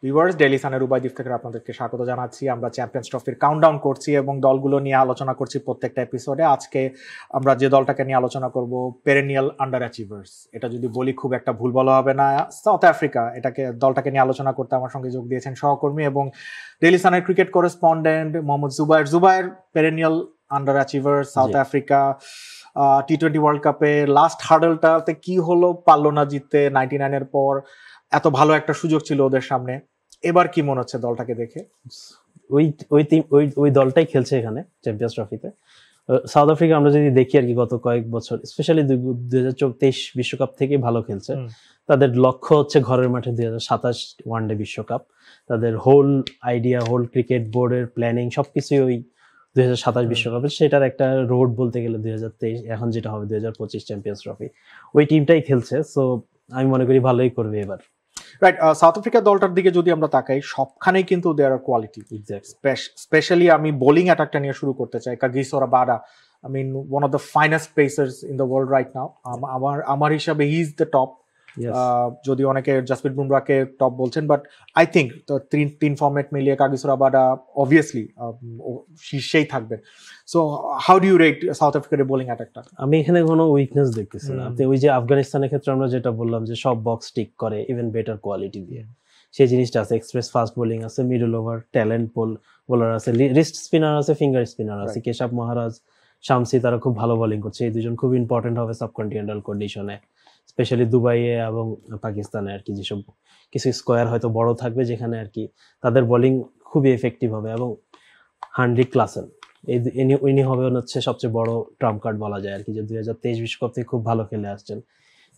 Viewers, daily সানের উবাইদ্বীপ থেকে আপনাদেরকে স্বাগত জানাচ্ছি। আমরা চ্যাম্পিয়ন্স ট্রফির কাউন্টডাউন করছি এবং দলগুলো নিয়ে আলোচনা করছি প্রত্যেকটা এপিসোডে। আজকে আমরা যে দলটাকে নিয়ে আলোচনা করব, পেরেনিয়াল আন্ডার অ্যাচিভার্স। এটা যদি বলি খুব একটা ভুল বলা হবে না, সাউথ আফ্রিকা। দলটাকে নিয়ে আলোচনা করতে আমার সঙ্গে যোগ দিয়েছেন সহকর্মী এবং ডেইলি সানের cricket correspondent Mohammad Zubair. Perennial underachievers, South Africa টি-20 ওয়ার্ল্ড কাপে লাস্ট হার্ডলটাতে কি হলো, পারলো না জিততে 99-এর পর। এত ভালো একটা সুযোগ ছিল ওদের সামনে, এবার কি মনে হচ্ছে দলটাকে দেখে? ওই দলটাই খেলছে এখানে চ্যাম্পিয়ন্স ট্রফিতে। সাউথ আফ্রিকা আমরা যদি দেখি আর কি গত কয়েক বছর, স্পেশালি 2023 বিশ্বকাপ থেকে ভালো খেলছে। তাদের লক্ষ্য হচ্ছে ঘরের মাঠে 2027 ওয়ানডে বিশ্বকাপ। তাদের হোল আইডিয়া, হোল ক্রিকেট বোর্ডের প্ল্যানিং সবকিছুই ওই 2027 বিশ্বকাপের, সেটার একটা রোড বলতে গেলে 2023, এখন যেটা হবে 2025 চ্যাম্পিয়ন্স ট্রফি। ওই টিমটাই খেলছে, সো আমি মনে করি ভালোই করবে এবার। রাইট, সাউথ আফ্রিকা দলটার দিকে যদি আমরা তাকাই, সবখানেই কিন্তু দেয়ার আর কোয়ালিটি। স্পেশালি আমি বোলিং অ্যাটাকটা নিয়ে শুরু করতে চাই। Kagiso Rabada, I mean, one of the finest pacers in the world right now. আমার হিসাবে he is the top. যদি অনেকে জাসপ্রীত বুমরাহকে টপ বলছেন, বাট আই থিঙ্ক তিন ফরম্যাট মিলিয়ে কাগিসো রাবাদা অবভিয়াসলি শীর্ষেই থাকবেন। So how do you rate South আফ্রিকার বোলিং অ্যাটাকটা? আমি এখানে কোনো উইকনেস দেখতেছি না। আপনি ওই যে আফগানিস্তানের ক্ষেত্রে আমরা যেটা বললাম যে সব বক্স টিক করে, ইভেন বেটার কোয়ালিটি দিয়ে, সেই জিনিসটা আছে। এক্সপ্রেস ফাস্ট বোলিং আছে, মিডল ওভার ট্যালেন্ট বোলার আছে, রিস্ট স্পিনার আছে, ফিঙ্গার স্পিনার আছে। কেশব মহারাজ, শামসি, তারা খুব ভালো বোলিং করছে। এই দুজন খুব ইম্পর্টেন্ট হবে সাবকন্টিনেন্টাল কন্ডিশনে, স্পেশালি দুবাইয়ে এবং পাকিস্তানে আর কি, যেসব কিছু স্কোয়ার হয়তো বড় থাকবে যেখানে আর কি তাদের বোলিং খুবই এফেক্টিভ হবে। এবং হানরিক ক্লাসেন ইনি হবে হচ্ছে সবচেয়ে বড় ট্রাম্প কার্ড বলা যায় আর কি, যে 2023 বিশ্বকাপ থেকে খুব ভালো খেলে আসছেন।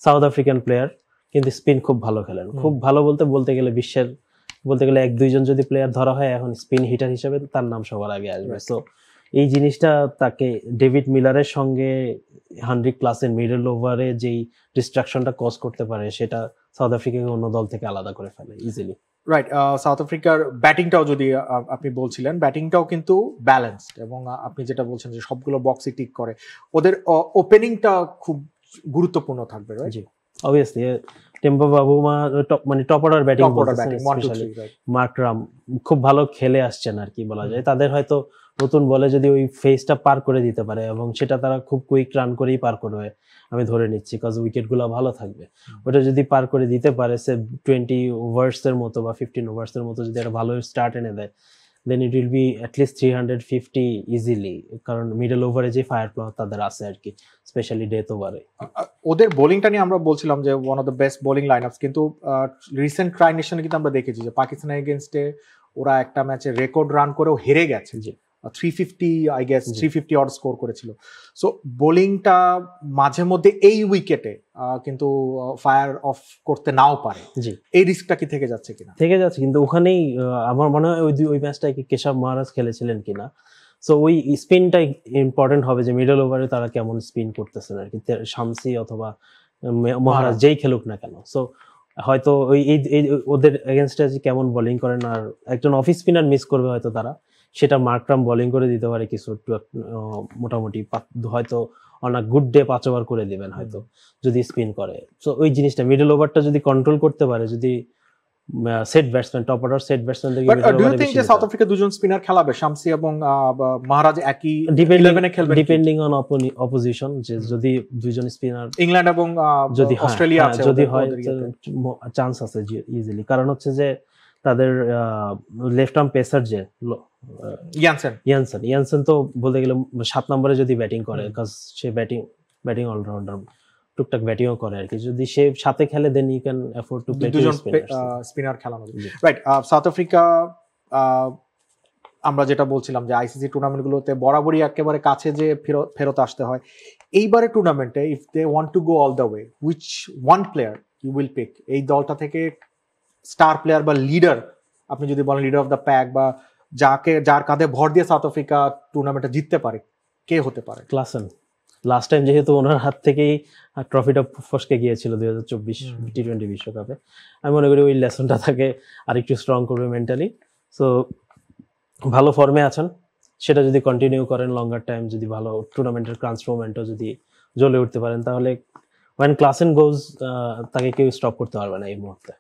সাউথ আফ্রিকান প্লেয়ার, কিন্তু স্পিন খুব ভালো খেলেন। খুব ভালো বলতে গেলে বিশ্বের বলতে গেলে 1-2 জন যদি প্লেয়ার ধরা হয় এখন স্পিন হিটার হিসেবে, তার নাম সবার আগে আসবে। সো এই জিনিসটা তাকে ডেভিড মিলারের সঙ্গে হানরিক ক্লাসের মিডল ওভারে যেই ডিস্ট্রাকশনটা কজ করতে পারে, সেটা সাউথ আফ্রিকাকে অন্য দল থেকে আলাদা করে ফেলে ইজিলি। রাইট, সাউথ আফ্রিকার ব্যাটিংটাও যদি আপনি বলছিলেন, ব্যাটিংটাও কিন্তু ব্যালেন্সড এবং আপনি যেটা বলছেন যে সবগুলো বক্সই টিক করে। ওদের ওপেনিংটা খুব গুরুত্বপূর্ণ থাকবে, রাইট? জি, অবভিয়াসলি। টেম্পো বাবুমা মানে টপ অর্ডার ব্যাটিং, মার্করাম খুব ভালো খেলে আসছেন আর কি বলা যায়। তাদের হয়তো নতুন বলে যদি ওই ফেজটা পার করে দিতে পারে, এবং সেটা তারা খুব কুইক রান করেই পার করবে আমি ধরে নিচ্ছি, বিকজ উইকেটগুলো ভালো থাকবে। ওটা যদি পার করে দিতে পারে, সে 20 ওভার্সের মতো বা 15 ওভার্সের মতো যদি একটা ভালো স্টার্ট এনে দেয়, then it will be at least 350 easily. কারণ মিডল ওভারে যে ফায়ার প্লাওয়ার তাদের আছে আর কি, স্পেশালি ডেথ ওভারে। ওদের বোলিংটা নিয়ে আমরা বলছিলাম যে one of the best bowling lineups, কিন্তু রিসেন্ট ট্রাই নেশনে কিন্তু আমরা দেখেছি যে পাকিস্তানের এগেইনস্টে ওরা একটা ম্যাচে রেকর্ড রান করেও হেরে গেছে। 350 আই গেস 350 অড স্কোর করেছিল। সো বোলিংটা মাঝে মধ্যে এই উইকেটে কিন্তু ফায়ার অফ করতে নাও পারে। এই রিস্কটা কি থেকে যাচ্ছে কিনা? থেকে যাচ্ছে, কিন্তু ওখানেই আমার মনে হয় ওই ম্যাচটা কেশব মহারাজ খেলেছিলেন কিনা। সো ওই স্পিনটা ইম্পর্টেন্ট হবে, যে মিডল ওভারে তারা কেমন স্পিন করতেছেন আর কি, শামসি অথবা মহারাজ যেই খেলুক না কেন। সো হয়তো ওই ওদের এগেনস্টে কেমন বোলিং করেন, আর একজন অফ স্পিনার মিস করবে হয়তো তারা, সেটা মার্করাম বোলিং করে দিতে পারে কিছু, মোটামুটি হয়তো on a good day 5 over করে দিবেন হয়তো যদি স্পিন করে। সো ওই জিনিসটা মিডল ওভারটা যদি কন্ট্রোল করতে পারে, যদি set batsman, top order set batsman থেকে মিডল ওভারে। ডু ইউ থিংক যে সাউথ আফ্রিকা দুজন স্পিনার খেলাবে, শামসি এবং মহারাজ একই 11-এ খেলবে? ডিপেন্ডিং অন অপোজিশন, যে যদি দুইজন স্পিনার ইংল্যান্ড এবং যদি অস্ট্রেলিয়া আছে, যদি হয় চান্স আছে ইজিলি। কারণ হচ্ছে যে তাদের লেফট আর্ম পেসার যে ইয়ানসেন তো বলতে গেলে 7 নম্বরে যদি ব্যাটিং করে, বিকজ সে ব্যাটিং অলরাউন্ডার, টুকটাক ব্যাটিংও করে আর কি। যদি সে সাথে খেলে, then you can afford to play দুজন স্পিনার খেলানো। রাইট, সাউথ আফ্রিকা আমরা যেটা বলছিলাম যে আইসিসি টুর্নামেন্টগুলোতে বরাবরই একেবারে কাছে যে ফেরত আসতে হয়। এইবারে টুর্নামেন্টে if they want to go all the way, which one player you will pick? এই দলটা থেকে স্টার প্লেয়ার বা লিডার, আপনি যদি বলেন লিডার অফ দ্য প্যাক, বা যার কাঁধে ভর দিয়ে সাউথ আফ্রিকা টুর্নামেন্টে জিততে পারে, কে হতে পারে? ক্লাসেন। লাস্ট টাইম যেহেতু ওনার হাত থেকেই ট্রফিটা ফসকে গিয়েছিল 2024 টি-20 বিশ্বকাপে, আমি মনে করি ওই লেসনটা তাকে আরেকটু স্ট্রং করবে মেন্টালি। সো ভালো ফর্মে আছেন, সেটা যদি কন্টিনিউ করেন লঙ্গার টাইম, যদি ভালো টুর্নামেন্টের ক্রাঞ্চ মোমেন্টও যদি জ্বলে উঠতে পারেন, তাহলে when Klaasen goes তাকে কেউ স্টপ করতে পারবে না এই মুহূর্তে।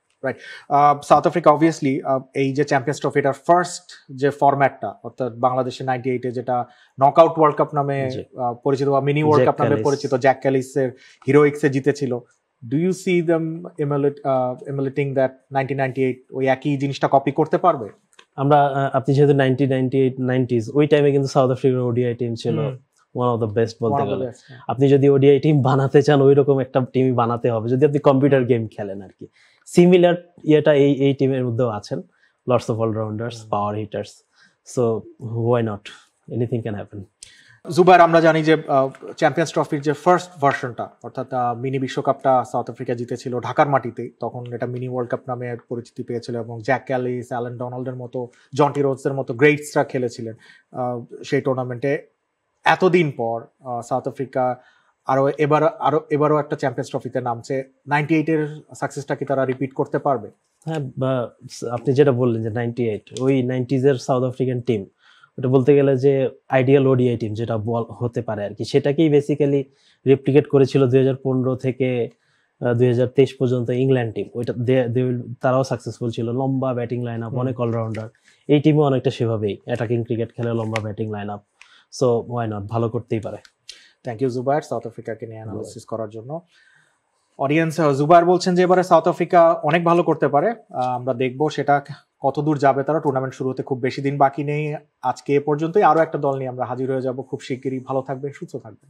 সাউথ আফ্রিকা অবভিয়াসলি এই যে চ্যাম্পিয়ন্স ট্রফি এটার ফার্স্ট যে ফরম্যাটটা অর্থাৎ বাংলাদেশের 98-এ যেটা নকআউট ওয়ার্ল্ড কাপ নামে জি। পরিচিত বা মিনি ওয়ার্ল্ড কাপ জ্যাক নামে ক্যালিস। পরিচিত, জ্যাক ক্যালিসের হিরোইক্সে জিতেছিল। Do you see them emulating that 1998 ওই একই জিনিসটা কপি করতে পারবে? আমরা আপনি যেহেতু 1998-90s ওই টাইমে কিন্তু সাউথ আফ্রিকার ওডিআই টিম ছিল ওয়ান অফ দ্য বেস্ট বলতে গেলে। আপনি যদি ওডিআই টিম বানাতে চান ওই রকম একটা টিমই বানাতে হবে, যদি আপনি কম্পিউটার গেম খেলেন আর কি। সিমিলার ইয়েটা এই টিমের মধ্যেও আছেন, lots of allrounders, power hitters, so why not, anything can happen. Zubair, আমরা জানি যে চ্যাম্পিয়ন্স ট্রফির যে ফার্স্ট ভার্সনটা অর্থাৎ মিনি বিশ্বকাপটা সাউথ আফ্রিকা জিতেছিল ঢাকার মাটিতে, তখন এটা মিনি ওয়ার্ল্ড কাপ নামে পরিচিতি পেয়েছিল এবং জ্যাক ক্যালিস, অ্যালেন ডোনাল্ডের মতো, জন্টি রোডসের মতো গ্রেটসরা খেলেছিলেন সেই টুর্নামেন্টে। এতদিন পর সাউথ আফ্রিকা এবারও একটা চ্যাম্পিয়ন্স ট্রফিতে নামছে। 98-এর সাকসেসটা কি তারা রিপিট করতে পারবে? হ্যাঁ, আপনি যেটা বললেন যে 98 ওই 90s এর সাউথ আফ্রিকান টিম, ওটা বলতে গেলে যে আইডিয়াল ওডিআই টিম যেটা হতে পারে আর কি, সেটাকেই বেসিক্যালি রেপ্লিকেট করেছিল 2015 থেকে 2023 পর্যন্ত ইংল্যান্ড টিম। ওইটা তারাও সাকসেসফুল ছিল, লম্বা ব্যাটিং লাইন আপ, অনেক অলরাউন্ডার। এই টিমও অনেকটা সেভাবেই অ্যাটাকিং ক্রিকেট খেলে, লম্বা batting line up, so why not, ভালো করতেই পারে। থ্যাংক ইউ জুবাইর সাউথ আফ্রিকাকে নিয়ে অ্যানালিসিস করার জন্য। অডিয়েন্স, জুবাইর বলছেন যে এবারে সাউথ আফ্রিকা অনেক ভালো করতে পারে। আমরা দেখবো সেটা কতদূর যাবে তারা। টুর্নামেন্ট শুরু হতে খুব বেশি দিন বাকি নেই। আজকে এ পর্যন্তই। আরো একটা দল নিয়ে আমরা হাজির হয়ে যাব খুব শিগগিরই। ভালো থাকবেন, সুস্থ থাকবেন।